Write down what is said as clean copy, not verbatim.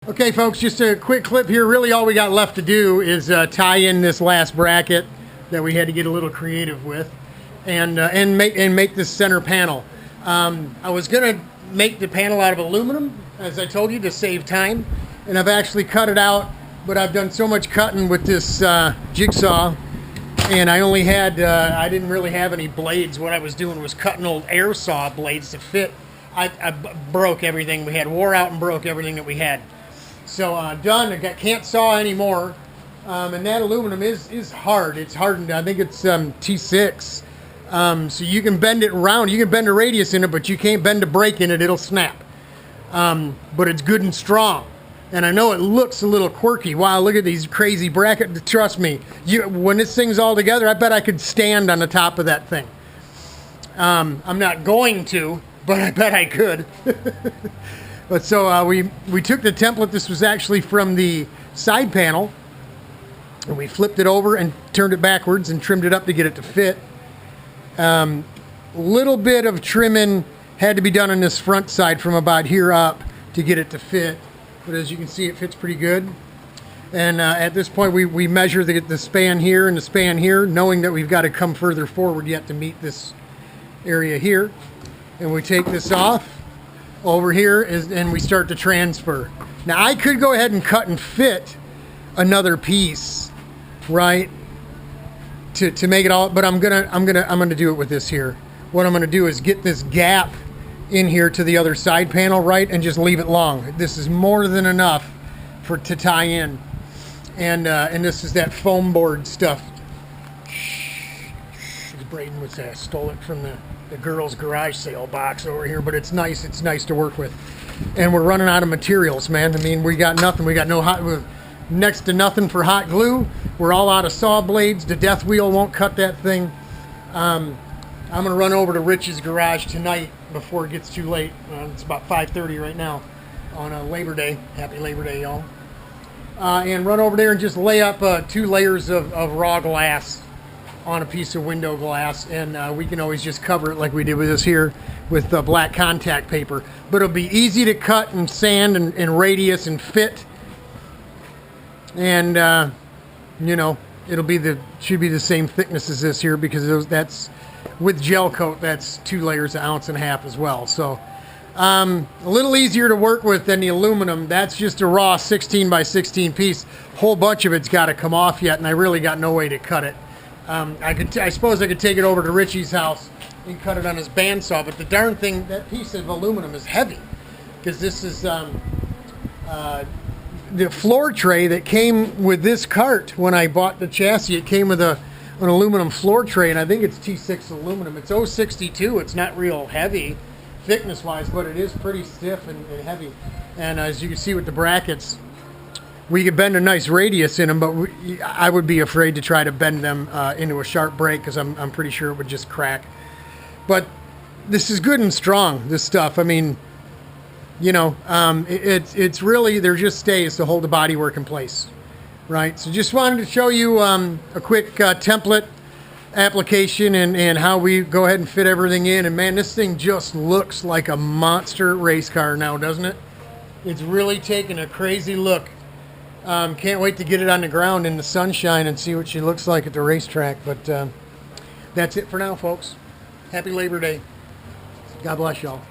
Okay, folks, just a quick clip here. Really all we got left to do is tie in this last bracket that we had to get a little creative with and make this center panel. I was going to make the panel out of aluminum, as I told you, to save time, and I've actually cut it out, but I've done so much cutting with this jigsaw, and I only had, I didn't really have any blades. What I was doing was cutting old air saw blades to fit. I broke everything we had, wore out and broke everything that we had. So done. I can't saw anymore, and that aluminum is hard. It's hardened. I think it's T6, so you can bend it around. You can bend a radius in it, but you can't bend a break in it. It'll snap. But it's good and strong. And I know it looks a little quirky. Wow, look at these crazy brackets. Trust me, when this thing's all together, I bet I could stand on the top of that thing. I'm not going to, but I bet I could. But so we took the template. This was actually from the side panel, and we flipped it over and turned it backwards and trimmed it up to get it to fit. Little bit of trimming had to be done on this front side from about here up to get it to fit, but as you can see, it fits pretty good. And at this point, we measure the span here and the span here, knowing that we've got to come further forward yet to meet this area here. And we take this off. Over here and we start to transfer. Now I could go ahead and cut and fit another piece, right, to make it all, but I'm gonna do it with this here. What I'm gonna do is get this gap in here to the other side panel, right, and just leave it long. This is more than enough to tie in, and this is that foam board stuff. Braden was stole it from the girls' garage sale box over here, but it's nice to work with. And we're running out of materials, man. I mean, we got nothing. We got next to nothing for hot glue. We're all out of saw blades. The death wheel won't cut that thing. I'm gonna run over to Rich's garage tonight before it gets too late. It's about 5:30 right now on Labor Day. Happy Labor Day, y'all. And run over there and just lay up 2 layers of raw glass on a piece of window glass, and we can always just cover it like we did with this here with black contact paper. But it'll be easy to cut and sand and radius and fit, and you know, should be the same thickness as this here, because that's with gel coat. That's 2 layers, 1.5 ounces as well. So a little easier to work with than the aluminum. That's just a raw 16 by 16 piece. Whole bunch of it's got to come off yet, and I really got no way to cut it. I suppose I could take it over to Richie's house and cut it on his bandsaw, but the darn thing, that piece of aluminum is heavy, because this is the floor tray that came with this cart. When I bought the chassis, it came with an aluminum floor tray, and I think it's T6 aluminum. It's 062. It's not real heavy thickness-wise, but it is pretty stiff and heavy. And as you can see with the brackets, we could bend a nice radius in them, but I would be afraid to try to bend them into a sharp break, because I'm pretty sure it would just crack. But this is good and strong, this stuff. I mean, you know, it's really, they're just stays to hold the bodywork in place, right? So just wanted to show you a quick template application and how we go ahead and fit everything in. And man, this thing just looks like a monster race car now, doesn't it? It's really taking a crazy look. Can't wait to get it on the ground in the sunshine and see what she looks like at the racetrack. But that's it for now, folks. Happy Labor Day. God bless y'all.